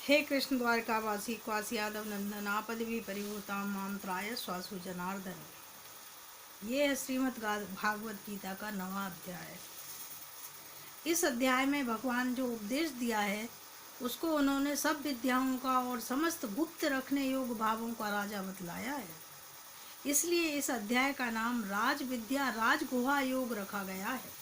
हे Krishna द्वारकावासी quasi Yadav नंदन आपदवी परिभूता माम त्राय स्वासु जनार्दन। ये है श्रीमद् भागवत गीता का 9वां अध्याय। इस अध्याय में भगवान जो उपदेश दिया है उसको उन्होंने सब विद्याओं का और समस्त गुप्त रखने योग्य भावों का राजा बतलाया है। इसलिए इस अध्याय का नाम राज विद्या राज गुहा योग रखा गया है।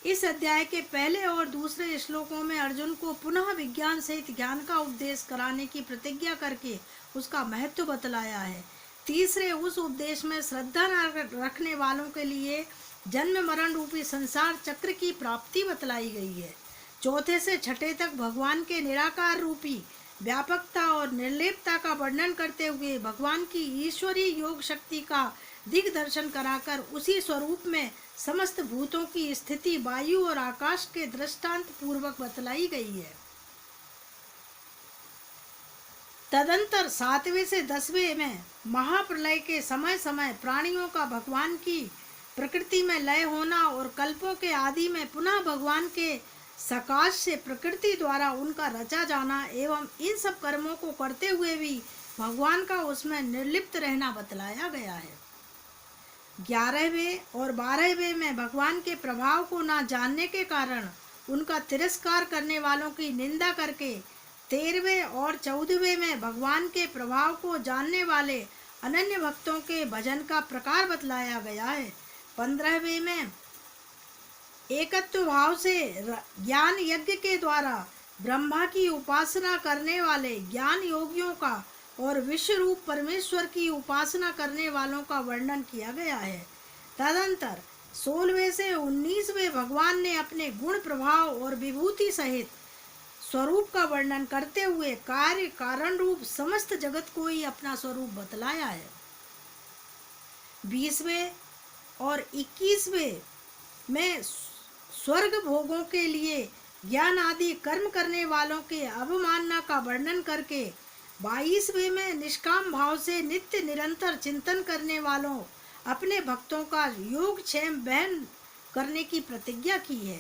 इस अध्याय के पहले और दूसरे श्लोकों में अर्जुन को पुनः विज्ञान सहित ज्ञान का उपदेश कराने की प्रतिज्ञा करके उसका महत्व बतलाया है। तीसरे उस उपदेश में श्रद्धा रखने वालों के लिए जन्म मरण रूपी संसार चक्र की प्राप्ति बतलाई गई है। चौथे से छठे तक भगवान के निराकार रूपी व्यापकता और निर्लेपता का वर्णन करते हुए भगवान की ईश्वरीय योग शक्ति का दिग्दर्शन कराकर उसी स्वरूप में समस्त भूतों की स्थिति वायु और आकाश के दृष्टांत पूर्वक बतलाई गई है। तदंतर 7वें से 10वें में महाप्रलय के समय समय प्राणियों का भगवान की प्रकृति में लय होना और कल्पों के आदि में पुनः भगवान के सकाश से प्रकृति द्वारा उनका रचा जाना एवं इन सब कर्मों को करते हुए भी भगवान का उसमें निर्लिप्त रहना बतलाया गया है। 11वें और 12वें में भगवान के प्रभाव को न जानने के कारण उनका तिरस्कार करने वालों की निंदा करके 13वें और 14वें में भगवान के प्रभाव को जानने वाले अनन्य भक्तों के भजन का प्रकार बतलाया गया है। 15वें में एकत्व भाव से ज्ञान यज्ञ के द्वारा ब्रह्मा की उपासना करने वाले ज्ञान योगियों का और विश्व रूप परमेश्वर की उपासना करने वालों का वर्णन किया गया है। तदंतर 16वें से 19वें भगवान ने अपने गुण प्रभाव और विभूति सहित स्वरूप का वर्णन करते हुए कार्य कारण रूप समस्त जगत को ही अपना स्वरूप बतलाया है। 20वें और 21वें में स्वर्ग भोगों के लिए ज्ञान आदि कर्म करने वालों के अवमानना का वर्णन करके 22वें में निष्काम भाव से नित्य निरंतर चिंतन करने वालों अपने भक्तों का योग क्षेम बहन करने की प्रतिज्ञा की है।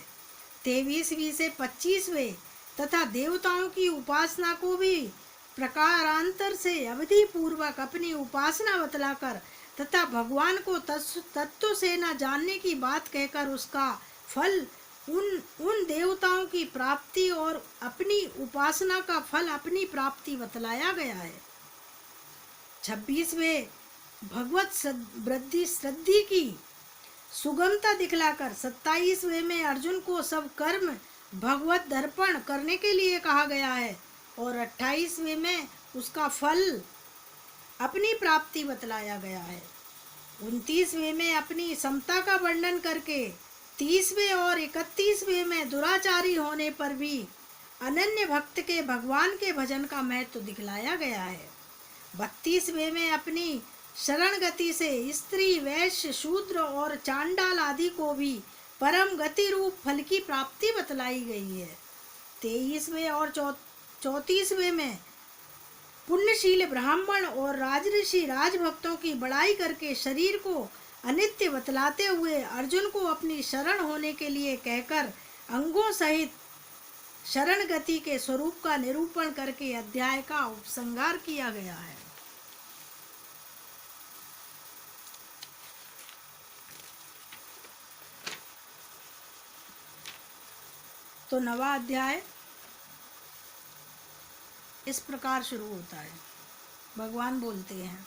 23वीं से 25वें तथा देवताओं की उपासना को भी प्रकारांतर से अवधि पूर्वक अपनी उपासना बतलाकर तथा भगवान को तत्व से न जानने की बात कहकर उसका फल उन देवताओं की प्राप्ति और अपनी उपासना का फल अपनी प्राप्ति बतलाया गया है। 26वें भगवत वृद्धि श्रद्धि की सुगमता दिखलाकर 27वें में अर्जुन को सब कर्म भगवत दर्पण करने के लिए कहा गया है और 28वें में उसका फल अपनी प्राप्ति बतलाया गया है। 29वें में अपनी समता का वर्णन करके 30वें और 31वें में दुराचारी होने पर भी अनन्य भक्त के भगवान के भजन का महत्व दिखलाया गया है। 32वें में अपनी शरण गति से स्त्री वैश्य शूद्र और चांडाल आदि को भी परम गति रूप फल की प्राप्ति बतलाई गई है। 23वें और 34वें में पुण्यशील ब्राह्मण और राजऋषि राजभक्तों की बड़ाई करके शरीर को अनित्य बतलाते हुए अर्जुन को अपनी शरण होने के लिए कहकर अंगों सहित शरण गति के स्वरूप का निरूपण करके अध्याय का उपसंहार किया गया है। तो 9वां अध्याय इस प्रकार शुरू होता है। भगवान बोलते हैं,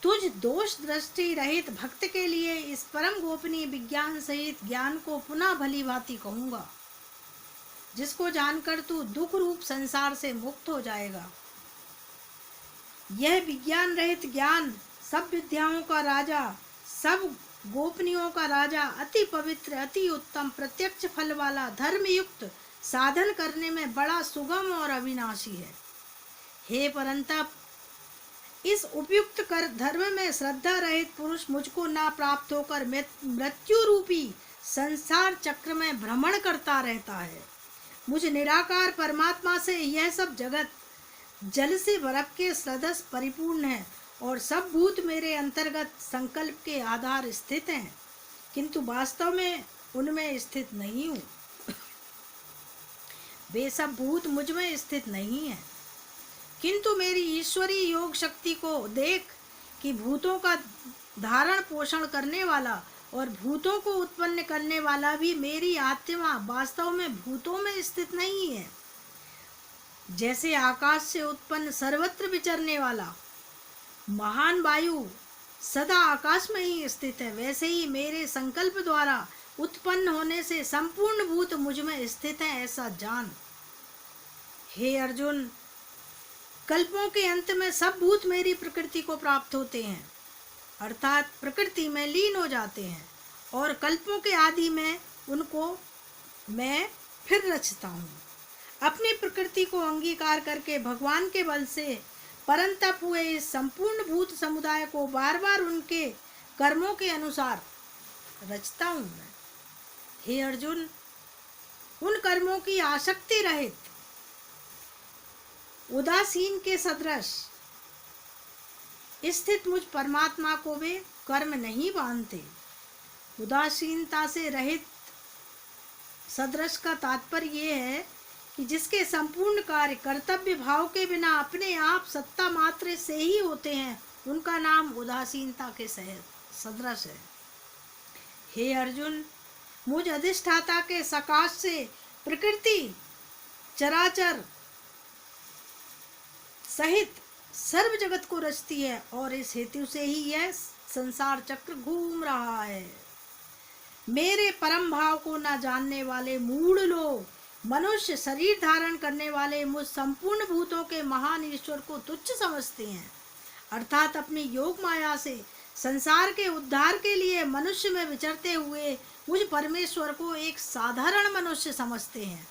तुझ दोष दृष्टि रहित भक्त के लिए इस परम गोपनीय विज्ञान सहित ज्ञान को पुनः भली भांति कहूंगा, जिसको जानकर तू दुख रूप संसार से मुक्त हो जाएगा। यह विज्ञान रहित ज्ञान सब विद्याओं का राजा सब गोपनीयों का राजा अति पवित्र अति उत्तम प्रत्यक्ष फल वाला धर्मयुक्त साधन करने में बड़ा सुगम और अविनाशी है। हे परंतप, इस उपयुक्त कर धर्म में श्रद्धा रहित पुरुष मुझको ना प्राप्त होकर मृत्यु रूपी संसार चक्र में भ्रमण करता रहता है। मुझ निराकार परमात्मा से यह सब जगत जल से बर्फ के सदृश परिपूर्ण है और सब भूत मेरे अंतर्गत संकल्प के आधार स्थित हैं, किंतु वास्तव में उनमें स्थित नहीं हूँ। वे सब भूत मुझ में स्थित नहीं है, किंतु मेरी ईश्वरीय योग शक्ति को देख कि भूतों का धारण पोषण करने वाला और भूतों को उत्पन्न करने वाला भी मेरी आत्मा वास्तव में भूतों में स्थित नहीं है। जैसे आकाश से उत्पन्न सर्वत्र विचरने वाला महान वायु सदा आकाश में ही स्थित है, वैसे ही मेरे संकल्प द्वारा उत्पन्न होने से संपूर्ण भूत मुझ में स्थित है, ऐसा जान। हे अर्जुन, कल्पों के अंत में सब भूत मेरी प्रकृति को प्राप्त होते हैं, अर्थात प्रकृति में लीन हो जाते हैं, और कल्पों के आदि में उनको मैं फिर रचता हूँ। अपनी प्रकृति को अंगीकार करके भगवान के बल से परंतप हुए इस संपूर्ण भूत समुदाय को बार बार उनके कर्मों के अनुसार रचता हूँ मैं। हे अर्जुन, उन कर्मों की आसक्ति रहित उदासीन के सदृश स्थित मुझ परमात्मा को वे कर्म नहीं बांधते। उदासीनता से रहित सदृश का तात्पर्य ये है कि जिसके संपूर्ण कार्य कर्तव्य भाव के बिना अपने आप सत्ता मात्र से ही होते हैं, उनका नाम उदासीनता के सदृश है। हे अर्जुन, मुझ अधिष्ठाता के सकाश से प्रकृति चराचर सहित सर्व जगत को रचती है, और इस हेतु से ही यह संसार चक्र घूम रहा है। मेरे परम भाव को न जानने वाले मूढ़ लोग मनुष्य शरीर धारण करने वाले मुझ संपूर्ण भूतों के महान ईश्वर को तुच्छ समझते हैं, अर्थात अपनी योग माया से संसार के उद्धार के लिए मनुष्य में विचरते हुए मुझ परमेश्वर को एक साधारण मनुष्य समझते हैं।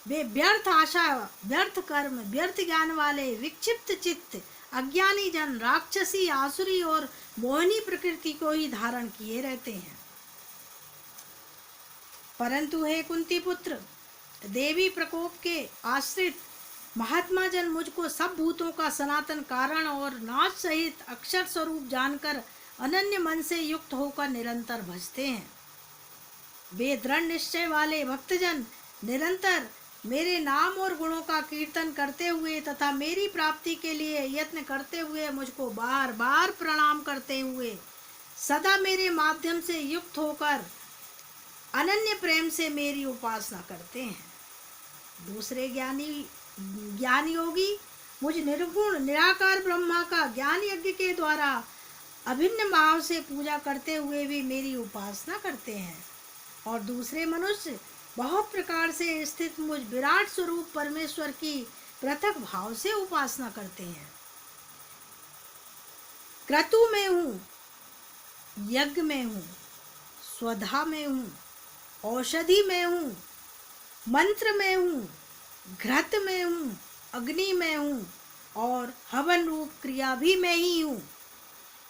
वे व्यर्थ आशा, व्यर्थ कर्म, व्यर्थ ज्ञान वाले विक्षिप्त चित्त अज्ञानी जन राक्षसी, आसुरी और मोहिनी प्रकृति को ही धारण किए रहते हैं। परंतु हे कुंती पुत्र, देवी प्रकोप के आश्रित महात्मा जन मुझको सब भूतों का सनातन कारण और नाश सहित अक्षर स्वरूप जानकर अनन्य मन से युक्त होकर निरंतर भजते हैं। वे दृढ़ निश्चय वाले भक्तजन निरंतर मेरे नाम और गुणों का कीर्तन करते हुए तथा मेरी प्राप्ति के लिए यत्न करते हुए मुझको बार बार प्रणाम करते हुए सदा मेरे माध्यम से युक्त होकर अनन्य प्रेम से मेरी उपासना करते हैं। दूसरे ज्ञान योगी मुझ निर्गुण निराकार ब्रह्मा का ज्ञान यज्ञ के द्वारा अभिन्न भाव से पूजा करते हुए भी मेरी उपासना करते हैं, और दूसरे मनुष्य बहुत प्रकार से स्थित मुझ विराट स्वरूप परमेश्वर की पृथक भाव से उपासना करते हैं। क्रतु में हूँ, यज्ञ में हूँ, स्वधा में हूँ, औषधि में हूँ, मंत्र में हूँ, घृत में हूँ, अग्नि में हूँ, और हवन रूप क्रिया भी मैं ही हूँ।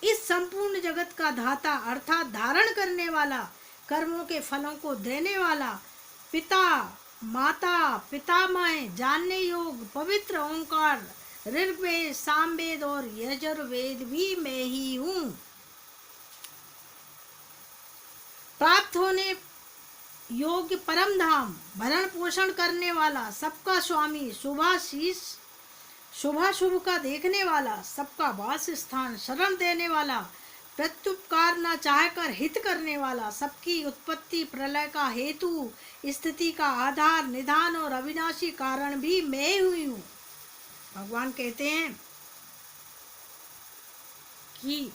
इस संपूर्ण जगत का धाता अर्थात धारण करने वाला, कर्मों के फलों को देने वाला, पिता माता पितामह, जानने योग पवित्र ओंकार, ऋग्वेद, सामवेद और यजुर्वेद भी मैं ही हूँ। प्राप्त होने योग्य परम धाम, भरण पोषण करने वाला, सबका स्वामी, शुभाशीष, शुभाशुभ का देखने वाला, सबका वास स्थान, शरण देने वाला, प्रत्युपकार न चाहकर हित करने वाला, सबकी उत्पत्ति प्रलय का हेतु, स्थिति का आधार, निधान और अविनाशी कारण भी मैं हुई हूँ। भगवान कहते हैं कि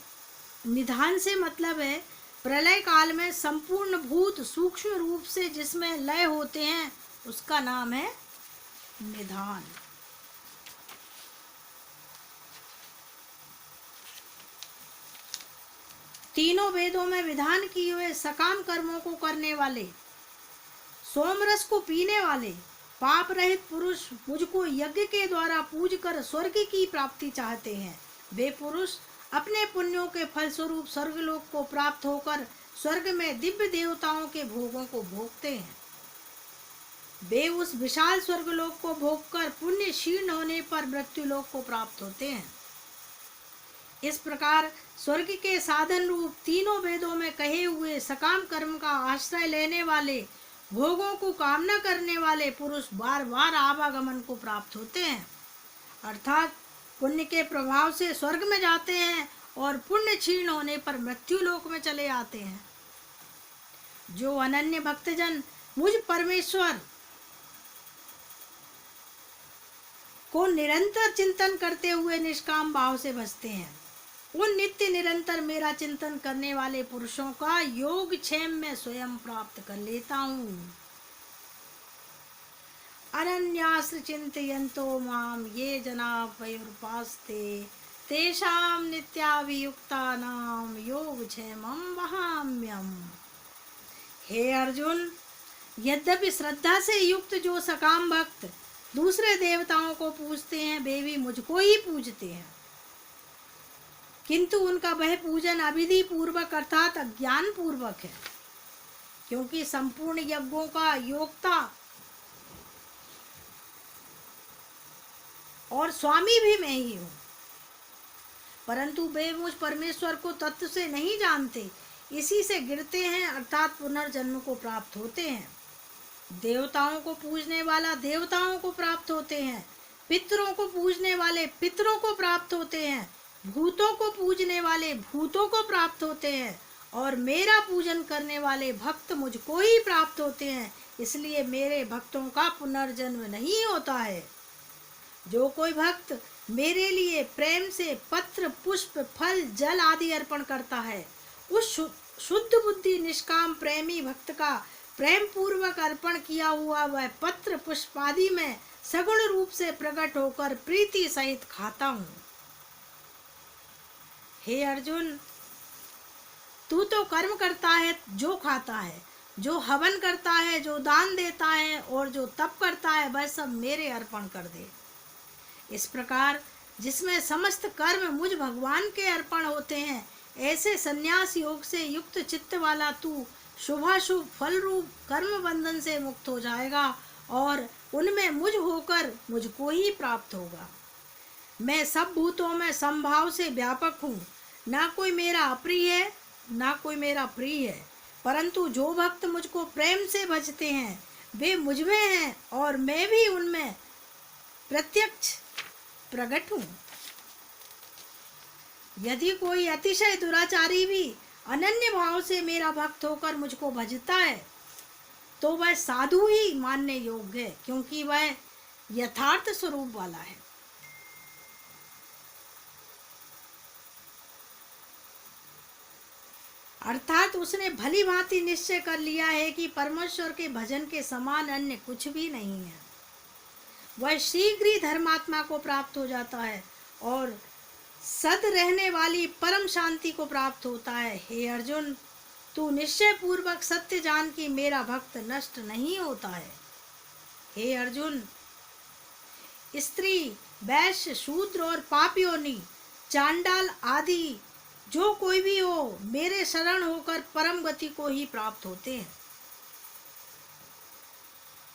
निधान से मतलब है प्रलय काल में संपूर्ण भूत सूक्ष्म रूप से जिसमें लय होते हैं, उसका नाम है निधान। तीनों वेदों में विधान किए हुए सकाम कर्मों को करने वाले, सोमरस को पीने वाले, पाप रहित पुरुष मुझको यज्ञ के द्वारा पूज कर स्वर्ग की प्राप्ति चाहते हैं। वे पुरुष अपने पुण्यों के फलस्वरूप स्वर्गलोक को प्राप्त होकर स्वर्ग में दिव्य देवताओं के भोगों को भोगते हैं। वे उस विशाल स्वर्गलोक को भोगकर पुण्य क्षीण होने पर मृत्युलोक को प्राप्त होते हैं। इस प्रकार स्वर्ग के साधन रूप तीनों वेदों में कहे हुए सकाम कर्म का आश्रय लेने वाले भोगों को कामना करने वाले पुरुष बार बार आवागमन को प्राप्त होते हैं, अर्थात पुण्य के प्रभाव से स्वर्ग में जाते हैं और पुण्य क्षीण होने पर मृत्यु लोक में चले आते हैं। जो अनन्य भक्तजन मुझ परमेश्वर को निरंतर चिंतन करते हुए निष्काम भाव से भजते हैं, उन नित्य निरंतर मेरा चिंतन करने वाले पुरुषों का योग क्षेम में स्वयं प्राप्त कर लेता हूँ। अनन्यास चिंतयन्तो माम ये जना पर्युपास्ते तेषां नित्याभियुक्तानां योगक्षेमं वहाम्यहम्। हे अर्जुन, यद्यपि श्रद्धा से युक्त जो सकाम भक्त दूसरे देवताओं को पूजते हैं, वे भी मुझको ही पूजते हैं, किंतु उनका वह पूजन अविधि पूर्वक अर्थात अज्ञान पूर्वक है, क्योंकि संपूर्ण यज्ञों का योक्ता और स्वामी भी मैं ही हूँ, परंतु वे मुझ परमेश्वर को तत्व से नहीं जानते, इसी से गिरते हैं अर्थात पुनर्जन्म को प्राप्त होते हैं। देवताओं को पूजने वाला देवताओं को प्राप्त होते हैं, पितरों को पूजने वाले पितरों को प्राप्त होते हैं, भूतों को पूजने वाले भूतों को प्राप्त होते हैं, और मेरा पूजन करने वाले भक्त मुझको ही प्राप्त होते हैं। इसलिए मेरे भक्तों का पुनर्जन्म नहीं होता है। जो कोई भक्त मेरे लिए प्रेम से पत्र पुष्प फल जल आदि अर्पण करता है, उस शुद्ध बुद्धि निष्काम प्रेमी भक्त का प्रेम पूर्वक अर्पण किया हुआ वह पत्र पुष्प आदि में सगुण रूप से प्रकट होकर प्रीति सहित खाता हूँ। हे अर्जुन, तू तो कर्म करता है जो खाता है, जो हवन करता है, जो दान देता है और जो तप करता है, वह सब मेरे अर्पण कर दे। इस प्रकार जिसमें समस्त कर्म मुझ भगवान के अर्पण होते हैं, ऐसे संन्यास योग से युक्त चित्त वाला तू शुभाशुभ फल रूप कर्म बंधन से मुक्त हो जाएगा और उनमें मुझ होकर मुझको ही प्राप्त होगा। मैं सब भूतों में समभाव से व्यापक हूँ, ना कोई मेरा अप्रिय है ना कोई मेरा प्रिय है, परंतु जो भक्त मुझको प्रेम से भजते हैं वे मुझ में हैं और मैं भी उनमें प्रत्यक्ष प्रकट हूँ। यदि कोई अतिशय दुराचारी भी अनन्य भाव से मेरा भक्त होकर मुझको भजता है, तो वह साधु ही मानने योग्य है, क्योंकि वह यथार्थ स्वरूप वाला है। अर्थात उसने भली भांति निश्चय कर लिया है कि परमेश्वर के भजन के समान अन्य कुछ भी नहीं है। वह शीघ्र ही धर्मात्मा को प्राप्त हो जाता है और सद रहने वाली परम शांति को प्राप्त होता है। हे अर्जुन, तू निश्चय पूर्वक सत्य जान कि मेरा भक्त नष्ट नहीं होता है। हे अर्जुन, स्त्री वैश्य शूद्र और पापियोनी चांडाल आदि जो कोई भी हो, मेरे शरण होकर परम गति को ही प्राप्त होते हैं।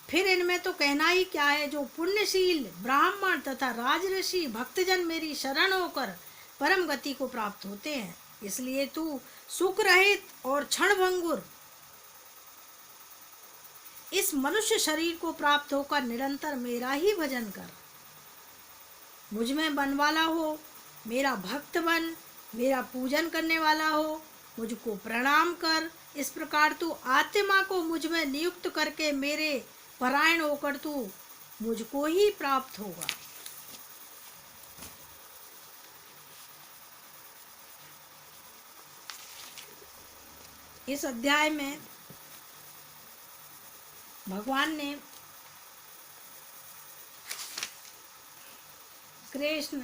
फिर इनमें तो कहना ही क्या है। जो पुण्यशील ब्राह्मण तथा राजऋषि भक्तजन मेरी शरण होकर परम गति को प्राप्त होते हैं। इसलिए तू सुख रहित और क्षणभंगुर इस मनुष्य शरीर को प्राप्त होकर निरंतर मेरा ही भजन कर, मुझ में बनवाला हो, मेरा भक्त बन, मेरा पूजन करने वाला हो, मुझको प्रणाम कर। इस प्रकार तू आत्मा को मुझ में नियुक्त करके मेरे परायण होकर तू मुझको ही प्राप्त होगा। इस अध्याय में भगवान ने कृष्ण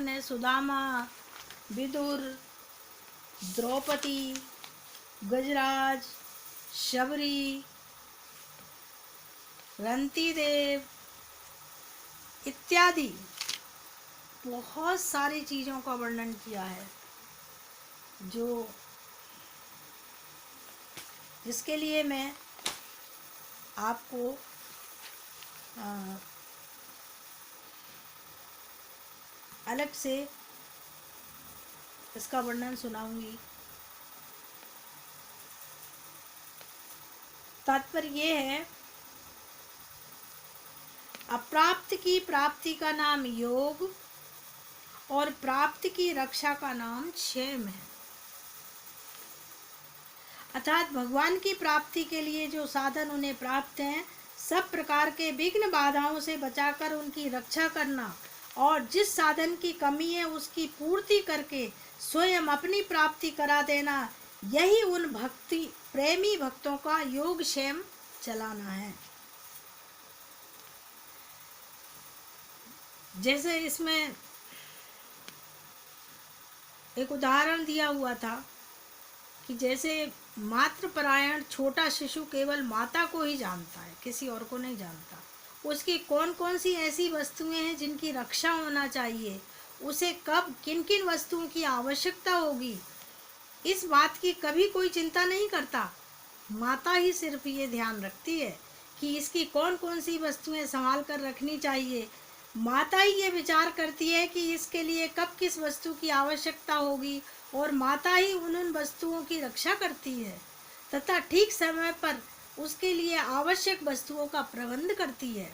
ने सुदामा, विदुर, द्रौपदी, गजराज, शबरी, रंतिदेव इत्यादि बहुत सारी चीज़ों का वर्णन किया है, जिसके लिए मैं आपको अलग से इसका वर्णन सुनाऊंगी। तात्पर्य ये है, अप्राप्त की प्राप्ति का नाम योग और प्राप्त की रक्षा का नाम क्षेम है। अर्थात भगवान की प्राप्ति के लिए जो साधन उन्हें प्राप्त हैं, सब प्रकार के विघ्न बाधाओं से बचाकर उनकी रक्षा करना और जिस साधन की कमी है उसकी पूर्ति करके स्वयं अपनी प्राप्ति करा देना, यही उन भक्ति प्रेमी भक्तों का योग क्षेम चलाना है। जैसे इसमें एक उदाहरण दिया हुआ था कि जैसे मातृपरायण छोटा शिशु केवल माता को ही जानता है, किसी और को नहीं जानता। उसकी कौन कौन सी ऐसी वस्तुएं हैं जिनकी रक्षा होना चाहिए, उसे कब किन किन वस्तुओं की आवश्यकता होगी, इस बात की कभी कोई चिंता नहीं करता। माता ही सिर्फ ये ध्यान रखती है कि इसकी कौन कौन सी वस्तुएं संभाल कर रखनी चाहिए। माता ही ये विचार करती है कि इसके लिए कब किस वस्तु की आवश्यकता होगी और माता ही उन वस्तुओं की रक्षा करती है तथा ठीक समय पर उसके लिए आवश्यक वस्तुओं का प्रबंध करती है।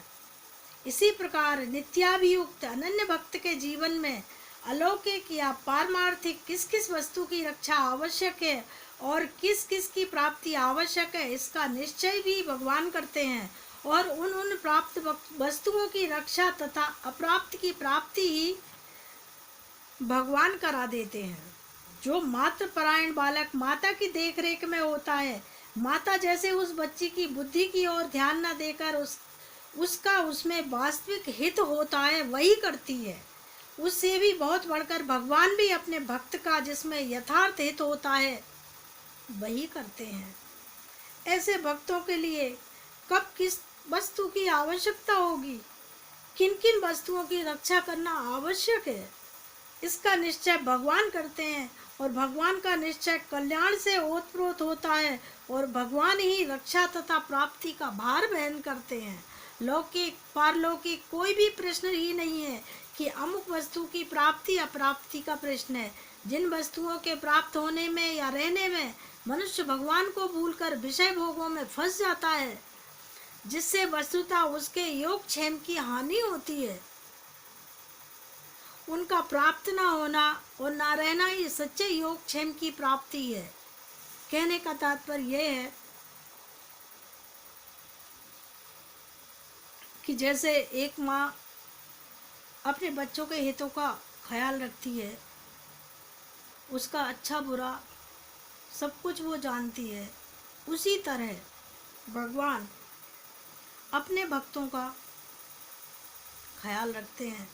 इसी प्रकार नित्याभियुक्त अनन्य भक्त के जीवन में अलौकिक या पारमार्थिक किस किस वस्तु की रक्षा आवश्यक है और किस किस की प्राप्ति आवश्यक है, इसका निश्चय भी भगवान करते हैं और उन प्राप्त वस्तुओं की रक्षा तथा अप्राप्त की प्राप्ति ही भगवान करा देते हैं। जो मातृपरायण बालक माता की देखरेख में होता है, माता जैसे उस बच्ची की बुद्धि की ओर ध्यान न देकर उसका उसमें वास्तविक हित होता है वही करती है। उससे भी बहुत बढ़कर भगवान भी अपने भक्त का जिसमें यथार्थ हित होता है वही करते हैं। ऐसे भक्तों के लिए कब किस वस्तु की आवश्यकता होगी, किन किन वस्तुओं की रक्षा करना आवश्यक है, इसका निश्चय भगवान करते हैं और भगवान का निश्चय कल्याण से ओतप्रोत होता है और भगवान ही रक्षा तथा प्राप्ति का भार वहन करते हैं। लौकिक पारलौकिक कोई भी प्रश्न ही नहीं है कि अमुक वस्तु की प्राप्ति अप्राप्ति का प्रश्न है। जिन वस्तुओं के प्राप्त होने में या रहने में मनुष्य भगवान को भूलकर विषय भोगों में फंस जाता है, जिससे वस्तुतः उसके योग क्षेम की हानि होती है, उनका प्राप्त न होना और न रहना ही सच्चे योग क्षेम की प्राप्ति है। कहने का तात्पर्य यह है कि जैसे एक माँ अपने बच्चों के हितों का ख्याल रखती है, उसका अच्छा बुरा सब कुछ वो जानती है, उसी तरह भगवान अपने भक्तों का ख्याल रखते हैं।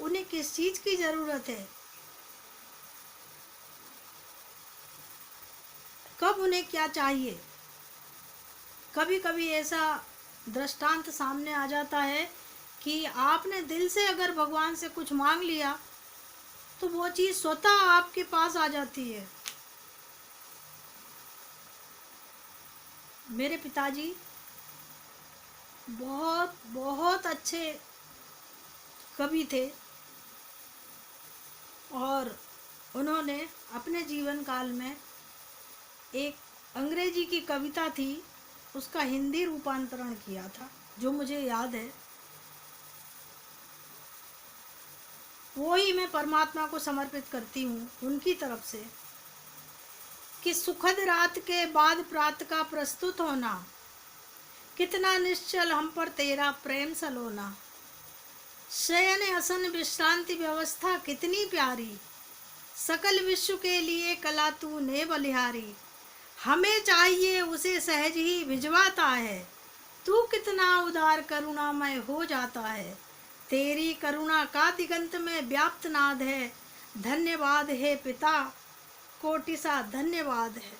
उन्हें किस चीज की जरूरत है, कब उन्हें क्या चाहिए। कभी कभी ऐसा दृष्टांत सामने आ जाता है कि आपने दिल से अगर भगवान से कुछ मांग लिया तो वो चीज स्वतः आपके पास आ जाती है। मेरे पिताजी बहुत बहुत अच्छे कवि थे और उन्होंने अपने जीवन काल में एक अंग्रेजी की कविता थी, उसका हिंदी रूपांतरण किया था, जो मुझे याद है। वो ही मैं परमात्मा को समर्पित करती हूँ उनकी तरफ से कि सुखद रात के बाद प्रातः का प्रस्तुत होना, कितना निश्चल हम पर तेरा प्रेम सलोना, शयन असन विश्रांति व्यवस्था कितनी प्यारी, सकल विश्व के लिए कला तूने बलिहारी, हमें चाहिए उसे सहज ही भिजवाता है, तू कितना उदार करुणामय हो जाता है, तेरी करुणा का दिगंत में व्याप्त नाद है, धन्यवाद है पिता कोटि सा धन्यवाद है।